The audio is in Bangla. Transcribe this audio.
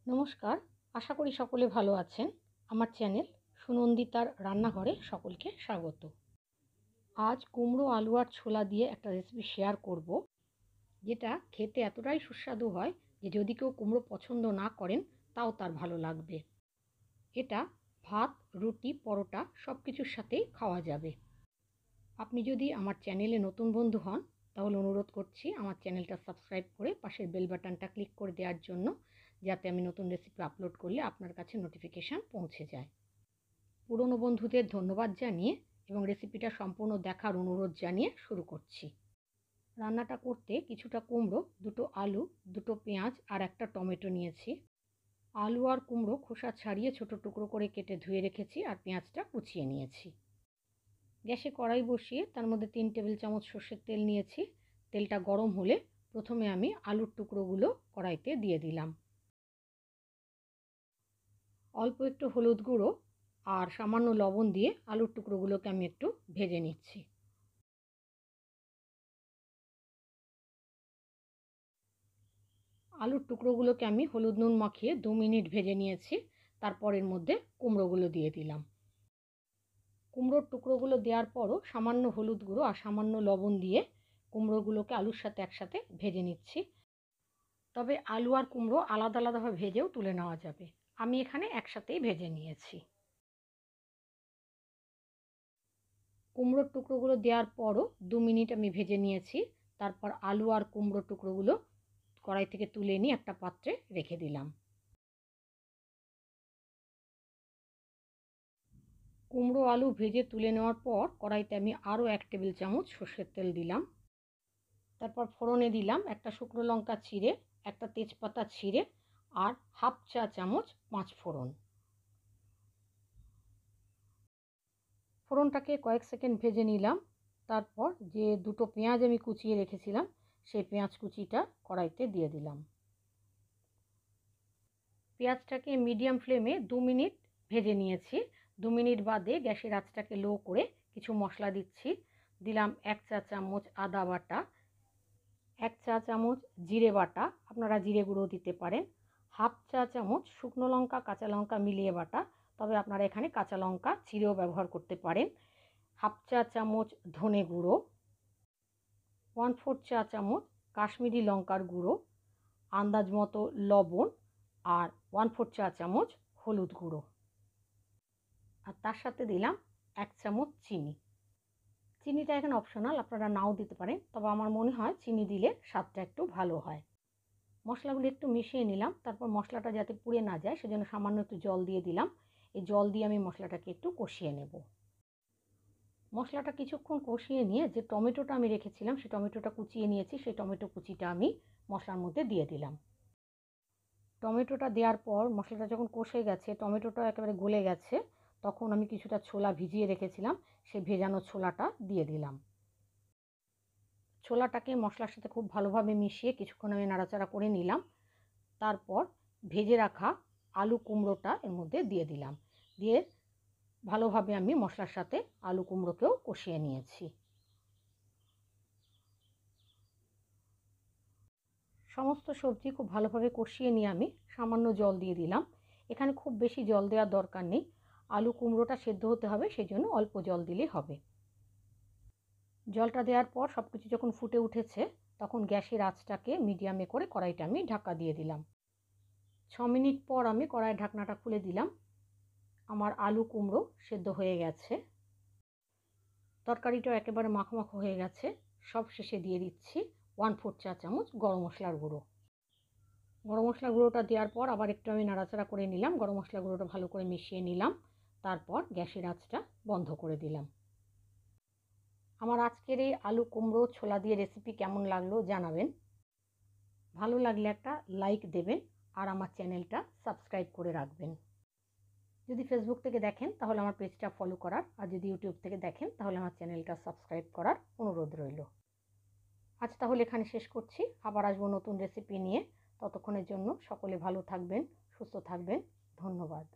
নমস্কার, আশা করি সকলে ভালো আছেন। আমার চ্যানেল সুনন্দিতার রান্নাঘরে সকলকে স্বাগত। আজ কুমড়ো, আলু আর ছোলা দিয়ে একটা রেসিপি শেয়ার করব, যেটা খেতে এতটাই সুস্বাদু হয় যে যদি কেউ কুমড়ো পছন্দ না করেন তাও তার ভালো লাগবে। এটা ভাত, রুটি, পরোটা সব কিছুর সাথেই খাওয়া যাবে। আপনি যদি আমার চ্যানেলে নতুন বন্ধু হন তাহলে অনুরোধ করছি আমার চ্যানেলটা সাবস্ক্রাইব করে পাশের বেল বাটনটা ক্লিক করে দেওয়ার জন্য, যাতে আমি নতুন রেসিপি আপলোড করলে আপনার কাছে নোটিফিকেশান পৌঁছে যায়। পুরনো বন্ধুদের ধন্যবাদ জানিয়ে এবং রেসিপিটা সম্পূর্ণ দেখার অনুরোধ জানিয়ে শুরু করছি। রান্নাটা করতে কিছুটা কুমড়ো, দুটো আলু, দুটো পেঁয়াজ আর একটা টমেটো নিয়েছি। আলু আর কুমড়ো খোসা ছাড়িয়ে ছোটো টুকরো করে কেটে ধুয়ে রেখেছি আর পেঁয়াজটা কুচিয়ে নিয়েছি। গ্যাসে কড়াই বসিয়ে তার মধ্যে 3 টেবিল চামচ সর্ষের তেল নিয়েছি। তেলটা গরম হলে প্রথমে আমি আলুর টুকরোগুলো কড়াইতে দিয়ে দিলাম। অল্প একটু হলুদ গুঁড়ো আর সামান্য লবণ দিয়ে আলুর টুকরোগুলোকে আমি একটু ভেজে নিচ্ছি। আলুর টুকরোগুলোকে আমি হলুদ নুন মাখিয়ে 2 মিনিট ভেজে নিয়েছি। তারপর এর মধ্যে কুমড়োগুলো দিয়ে দিলাম। কুমড়োর টুকরোগুলো দেওয়ার পরও সামান্য হলুদ গুঁড়ো আর সামান্য লবণ দিয়ে কুমড়োগুলোকে আলুর সাথে একসাথে ভেজে নিচ্ছি। তবে আলু আর কুমড়ো আলাদা আলাদাভাবে ভেজেও তুলে নেওয়া যাবে। আমি এখানে একসাথেই ভেজে নিয়েছি। কুমড়োর টুকরোগুলো দেওয়ার পরও 2 মিনিট আমি ভেজে নিয়েছি। তারপর আলু আর কুমড়োর টুকরোগুলো কড়াই থেকে তুলে নিয়ে একটা পাত্রে রেখে দিলাম। কুমড়ো আলু ভেজে তুলে নেওয়ার পর কড়াইতে আমি আরও 1 টেবিল চামচ সর্ষের তেল দিলাম। তারপর ফোড়নে দিলাম একটা শুকনো লঙ্কা চিড়ে, একটা তেজপাতা ছিঁড়ে আর হাফ চা চামচ 5 ফোড়ন। ফোড়নটাকে কয়েক সেকেন্ড ভেজে নিলাম। তারপর যে দুটো পেঁয়াজ আমি কুচিয়ে রেখেছিলাম সেই পেঁয়াজ কুচিটা কড়াইতে দিয়ে দিলাম। পেঁয়াজটাকে মিডিয়াম ফ্লেমে 2 মিনিট ভেজে নিয়েছি। 2 মিনিট বাদে গ্যাসের আঁচটাকে লো করে কিছু মশলা দিচ্ছি। দিলাম 1 চা চামচ আদা বাটা, 1 চা চামচ জিরে বাটা, আপনারা জিরে গুঁড়ো দিতে পারেন, হাফ চা চামচ শুকনো লঙ্কা কাঁচা লঙ্কা মিলিয়ে বাটা, তবে আপনারা এখানে কাঁচা লঙ্কা চিরেও ব্যবহার করতে পারেন, হাফ চা চামচ ধনে গুঁড়ো, 1/4 চা চামচ কাশ্মীরি লঙ্কার গুঁড়ো, আন্দাজ মতো লবণ আর 1/4 চা চামচ হলুদ গুঁড়ো। আর তার সাথে দিলাম 1 চামচ চিনি। চিনিটা এখানে অপশনাল, আপনারা নাও দিতে পারেন, তবে আমার মনে হয় চিনি দিলে স্বাদটা একটু ভালো হয়। মশলাগুলো একটু মিশিয়ে নিলাম। তারপর মশলাটা যাতে পুড়ে না যায় সেজন্য সামান্য একটু জল দিয়ে দিলাম। এই জল দিয়ে আমি মশলাটাকে একটু কষিয়ে নেব। মশলাটা কিছুক্ষণ কষিয়ে নিয়ে যে টমেটোটা আমি রেখেছিলাম সেই টমেটোটা কুচিয়ে নিয়েছি, সেই টমেটো কুচিটা আমি মশলার মধ্যে দিয়ে দিলাম। টমেটোটা দেওয়ার পর মশলাটা যখন কষে গেছে, টমেটোটা একেবারে গলে গেছে, তখন আমি কিছুটা ছোলা ভিজিয়ে রেখেছিলাম, সেই ভেজানো ছোলাটা দিয়ে দিলাম। ছোলাটাকে মশলার সাথে খুব ভালোভাবে মিশিয়ে কিছুক্ষণ আমি নাড়াচাড়া করে নিলাম। তারপর ভেজে রাখা আলু কুমড়োটা এর মধ্যে দিয়ে দিলাম। দিয়ে ভালোভাবে আমি মশলার সাথে আলু কুমড়োকেও কষিয়ে নিয়েছি। সমস্ত সবজি খুব ভালোভাবে কষিয়ে নিয়ে আমি সামান্য জল দিয়ে দিলাম। এখানে খুব বেশি জল দেওয়ার দরকার নেই, আলু কুমড়োটা সেদ্ধ হতে হবে, সেই জন্য অল্প জল দিলেই হবে। জলটা দেওয়ার পর সব কিছু যখন ফুটে উঠেছে তখন গ্যাসের আঁচটাকে মিডিয়ামে করে কড়াইটা আমি ঢাকা দিয়ে দিলাম। 6 মিনিট পর আমি কড়াইয়ের ঢাকনাটা খুলে দিলাম। আমার আলু কুমড়ো সেদ্ধ হয়ে গেছে। তরকারিটাও একেবারে মাখো মাখো হয়ে গেছে। সব শেষে দিয়ে দিচ্ছি 1/4 চা চামচ গরম মশলার গুঁড়ো। গরম মশলার গুঁড়োটা দেওয়ার পর আবার একটু আমি নাড়াচাড়া করে নিলাম। গরম মশলার গুঁড়োটা ভালো করে মিশিয়ে নিলাম। তারপর গ্যাসের আঁচটা বন্ধ করে দিলাম। আমার আজকের এই আলু কুমড়ো ছোলা দিয়ে রেসিপি কেমন লাগলো জানাবেন। ভালো লাগলে একটা লাইক দেবেন আর আমার চ্যানেলটা সাবস্ক্রাইব করে রাখবেন। যদি ফেসবুক থেকে দেখেন তাহলে আমার পেজটা ফলো করার, আর যদি ইউটিউব থেকে দেখেন তাহলে আমার চ্যানেলটা সাবস্ক্রাইব করার অনুরোধ রইল। আজ তাহলে এখানে শেষ করছি, আবার আসবো নতুন রেসিপি নিয়ে। ততক্ষণের জন্য সকলে ভালো থাকবেন, সুস্থ থাকবেন। ধন্যবাদ।